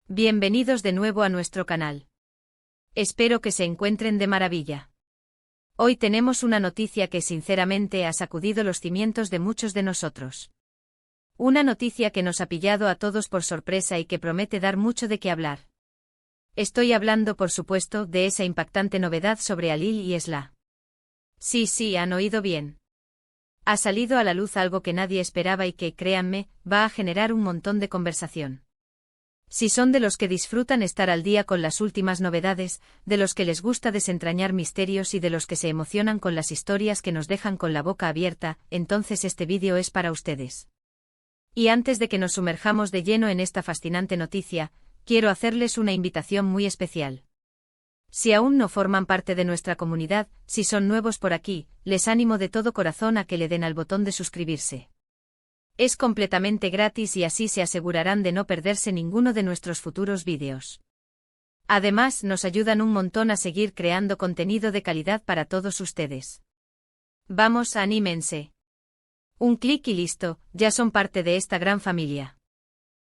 Bienvenidos de nuevo a nuestro canal. Espero que se encuentren de maravilla. Hoy tenemos una noticia que sinceramente ha sacudido los cimientos de muchos de nosotros. Una noticia que nos ha pillado a todos por sorpresa y que promete dar mucho de qué hablar. Estoy hablando, por supuesto, de esa impactante novedad sobre Halil y Esla. Sí, han oído bien. Ha salido a la luz algo que nadie esperaba y que, créanme, va a generar un montón de conversación. Si son de los que disfrutan estar al día con las últimas novedades, de los que les gusta desentrañar misterios y de los que se emocionan con las historias que nos dejan con la boca abierta, entonces este vídeo es para ustedes. Y antes de que nos sumerjamos de lleno en esta fascinante noticia, quiero hacerles una invitación muy especial. Si aún no forman parte de nuestra comunidad, si son nuevos por aquí, les animo de todo corazón a que le den al botón de suscribirse. Es completamente gratis y así se asegurarán de no perderse ninguno de nuestros futuros vídeos. Además, nos ayudan un montón a seguir creando contenido de calidad para todos ustedes. Vamos, anímense. Un clic y listo, ya son parte de esta gran familia.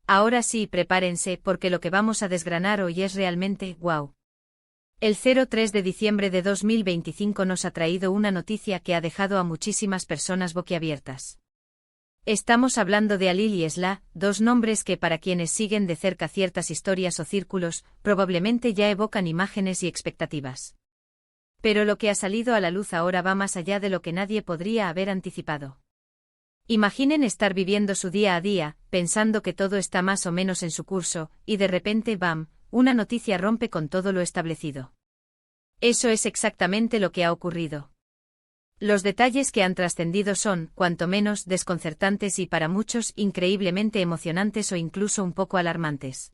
Ahora sí, prepárense porque lo que vamos a desgranar hoy es realmente wow. El 03 de diciembre de 2025 nos ha traído una noticia que ha dejado a muchísimas personas boquiabiertas. Estamos hablando de Halil y Esla, dos nombres que para quienes siguen de cerca ciertas historias o círculos, probablemente ya evocan imágenes y expectativas. Pero lo que ha salido a la luz ahora va más allá de lo que nadie podría haber anticipado. Imaginen estar viviendo su día a día, pensando que todo está más o menos en su curso, y de repente, ¡bam!, una noticia rompe con todo lo establecido. Eso es exactamente lo que ha ocurrido. Los detalles que han trascendido son, cuanto menos, desconcertantes y para muchos, increíblemente emocionantes o incluso un poco alarmantes.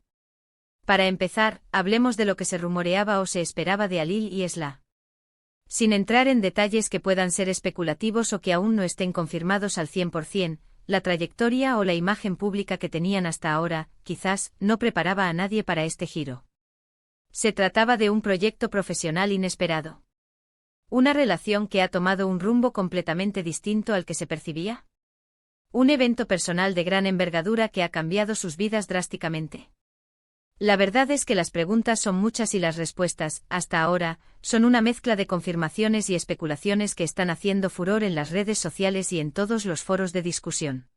Para empezar, hablemos de lo que se rumoreaba o se esperaba de Halil y Esla. Sin entrar en detalles que puedan ser especulativos o que aún no estén confirmados al 100%, la trayectoria o la imagen pública que tenían hasta ahora, quizás, no preparaba a nadie para este giro. Se trataba de un proyecto profesional inesperado. ¿Una relación que ha tomado un rumbo completamente distinto al que se percibía? ¿Un evento personal de gran envergadura que ha cambiado sus vidas drásticamente? La verdad es que las preguntas son muchas y las respuestas, hasta ahora, son una mezcla de confirmaciones y especulaciones que están haciendo furor en las redes sociales y en todos los foros de discusión.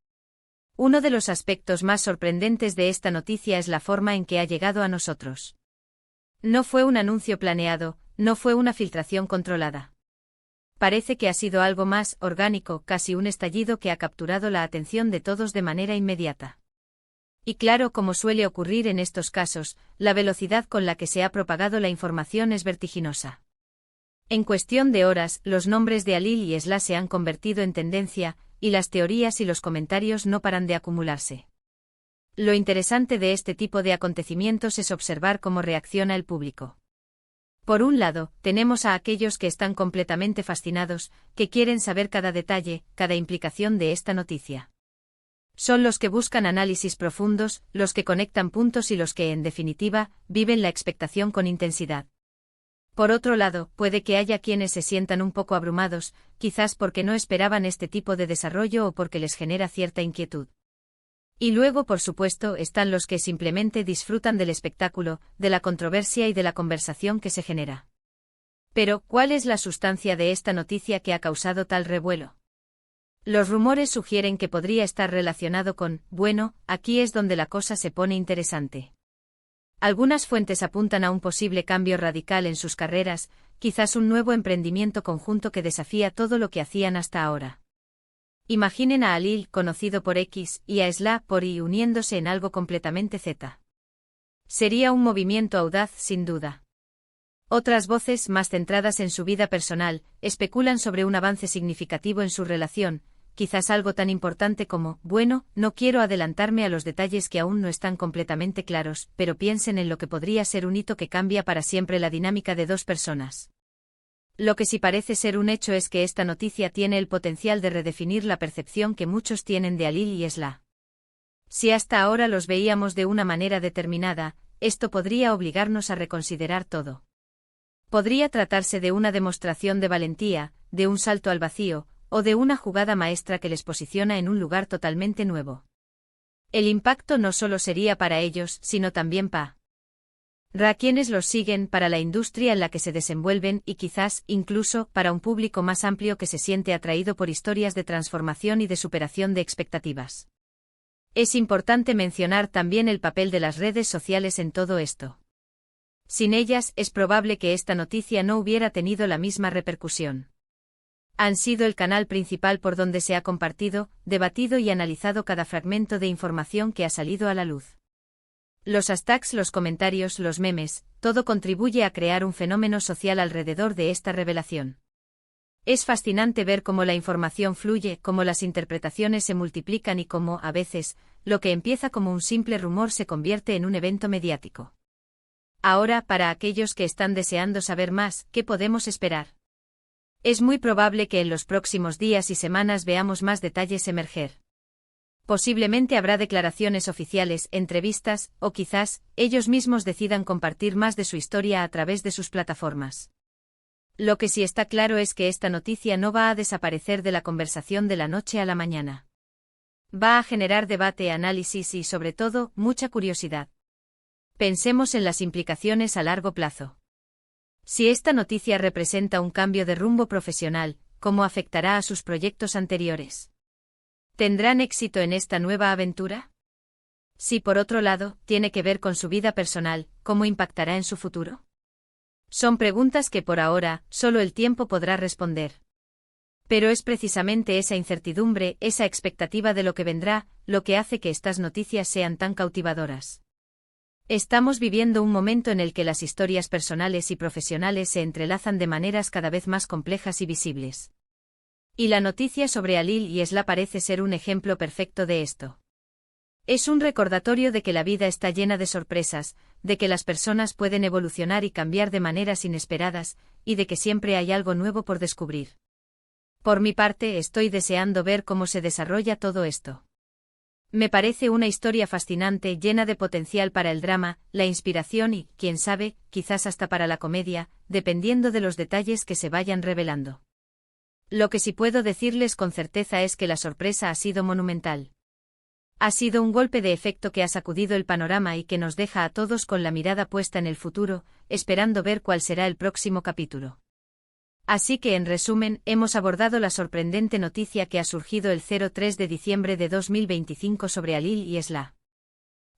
Uno de los aspectos más sorprendentes de esta noticia es la forma en que ha llegado a nosotros. No fue un anuncio planeado, no fue una filtración controlada. Parece que ha sido algo más orgánico, casi un estallido que ha capturado la atención de todos de manera inmediata. Y claro, como suele ocurrir en estos casos, la velocidad con la que se ha propagado la información es vertiginosa. En cuestión de horas, los nombres de Halil y Esla se han convertido en tendencia, y las teorías y los comentarios no paran de acumularse. Lo interesante de este tipo de acontecimientos es observar cómo reacciona el público. Por un lado, tenemos a aquellos que están completamente fascinados, que quieren saber cada detalle, cada implicación de esta noticia. Son los que buscan análisis profundos, los que conectan puntos y los que, en definitiva, viven la expectación con intensidad. Por otro lado, puede que haya quienes se sientan un poco abrumados, quizás porque no esperaban este tipo de desarrollo o porque les genera cierta inquietud. Y luego, por supuesto, están los que simplemente disfrutan del espectáculo, de la controversia y de la conversación que se genera. Pero, ¿cuál es la sustancia de esta noticia que ha causado tal revuelo? Los rumores sugieren que podría estar relacionado con, bueno, aquí es donde la cosa se pone interesante. Algunas fuentes apuntan a un posible cambio radical en sus carreras, quizás un nuevo emprendimiento conjunto que desafía todo lo que hacían hasta ahora. Imaginen a Halil, conocido por X, y a Esla, por Y, uniéndose en algo completamente Z. Sería un movimiento audaz, sin duda. Otras voces, más centradas en su vida personal, especulan sobre un avance significativo en su relación, quizás algo tan importante como, bueno, no quiero adelantarme a los detalles que aún no están completamente claros, pero piensen en lo que podría ser un hito que cambia para siempre la dinámica de dos personas. Lo que sí parece ser un hecho es que esta noticia tiene el potencial de redefinir la percepción que muchos tienen de Halil y Esla. Si hasta ahora los veíamos de una manera determinada, esto podría obligarnos a reconsiderar todo. Podría tratarse de una demostración de valentía, de un salto al vacío, o de una jugada maestra que les posiciona en un lugar totalmente nuevo. El impacto no solo sería para ellos, sino también para quienes los siguen, para la industria en la que se desenvuelven y quizás, incluso, para un público más amplio que se siente atraído por historias de transformación y de superación de expectativas. Es importante mencionar también el papel de las redes sociales en todo esto. Sin ellas, es probable que esta noticia no hubiera tenido la misma repercusión. Han sido el canal principal por donde se ha compartido, debatido y analizado cada fragmento de información que ha salido a la luz. Los hashtags, los comentarios, los memes, todo contribuye a crear un fenómeno social alrededor de esta revelación. Es fascinante ver cómo la información fluye, cómo las interpretaciones se multiplican y cómo, a veces, lo que empieza como un simple rumor se convierte en un evento mediático. Ahora, para aquellos que están deseando saber más, ¿qué podemos esperar? Es muy probable que en los próximos días y semanas veamos más detalles emerger. Posiblemente habrá declaraciones oficiales, entrevistas, o quizás, ellos mismos decidan compartir más de su historia a través de sus plataformas. Lo que sí está claro es que esta noticia no va a desaparecer de la conversación de la noche a la mañana. Va a generar debate, análisis y, sobre todo, mucha curiosidad. Pensemos en las implicaciones a largo plazo. Si esta noticia representa un cambio de rumbo profesional, ¿cómo afectará a sus proyectos anteriores? ¿Tendrán éxito en esta nueva aventura? Si por otro lado, tiene que ver con su vida personal, ¿cómo impactará en su futuro? Son preguntas que por ahora, solo el tiempo podrá responder. Pero es precisamente esa incertidumbre, esa expectativa de lo que vendrá, lo que hace que estas noticias sean tan cautivadoras. Estamos viviendo un momento en el que las historias personales y profesionales se entrelazan de maneras cada vez más complejas y visibles. Y la noticia sobre Halil y Esla parece ser un ejemplo perfecto de esto. Es un recordatorio de que la vida está llena de sorpresas, de que las personas pueden evolucionar y cambiar de maneras inesperadas, y de que siempre hay algo nuevo por descubrir. Por mi parte, estoy deseando ver cómo se desarrolla todo esto. Me parece una historia fascinante, llena de potencial para el drama, la inspiración y, quién sabe, quizás hasta para la comedia, dependiendo de los detalles que se vayan revelando. Lo que sí puedo decirles con certeza es que la sorpresa ha sido monumental. Ha sido un golpe de efecto que ha sacudido el panorama y que nos deja a todos con la mirada puesta en el futuro, esperando ver cuál será el próximo capítulo. Así que en resumen, hemos abordado la sorprendente noticia que ha surgido el 3 de diciembre de 2025 sobre Halil y Esla.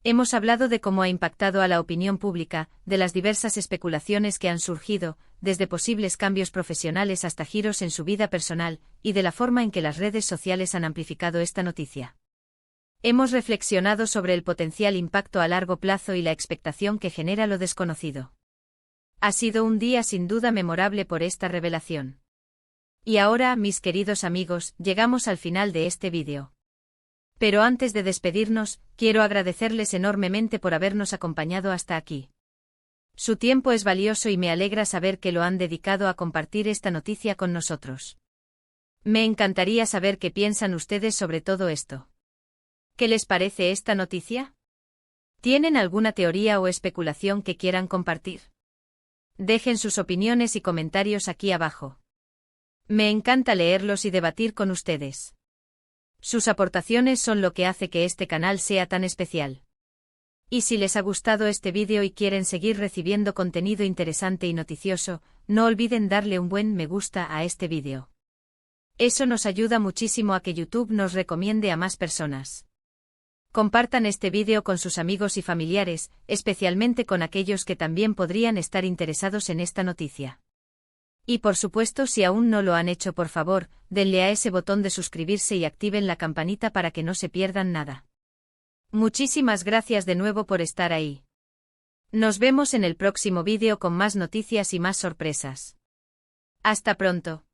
Hemos hablado de cómo ha impactado a la opinión pública, de las diversas especulaciones que han surgido, desde posibles cambios profesionales hasta giros en su vida personal, y de la forma en que las redes sociales han amplificado esta noticia. Hemos reflexionado sobre el potencial impacto a largo plazo y la expectación que genera lo desconocido. Ha sido un día sin duda memorable por esta revelación. Y ahora, mis queridos amigos, llegamos al final de este vídeo. Pero antes de despedirnos, quiero agradecerles enormemente por habernos acompañado hasta aquí. Su tiempo es valioso y me alegra saber que lo han dedicado a compartir esta noticia con nosotros. Me encantaría saber qué piensan ustedes sobre todo esto. ¿Qué les parece esta noticia? ¿Tienen alguna teoría o especulación que quieran compartir? Dejen sus opiniones y comentarios aquí abajo. Me encanta leerlos y debatir con ustedes. Sus aportaciones son lo que hace que este canal sea tan especial. Y si les ha gustado este vídeo y quieren seguir recibiendo contenido interesante y noticioso, no olviden darle un buen me gusta a este vídeo. Eso nos ayuda muchísimo a que YouTube nos recomiende a más personas. Compartan este vídeo con sus amigos y familiares, especialmente con aquellos que también podrían estar interesados en esta noticia. Y por supuesto, si aún no lo han hecho, por favor, denle a ese botón de suscribirse y activen la campanita para que no se pierdan nada. Muchísimas gracias de nuevo por estar ahí. Nos vemos en el próximo vídeo con más noticias y más sorpresas. Hasta pronto.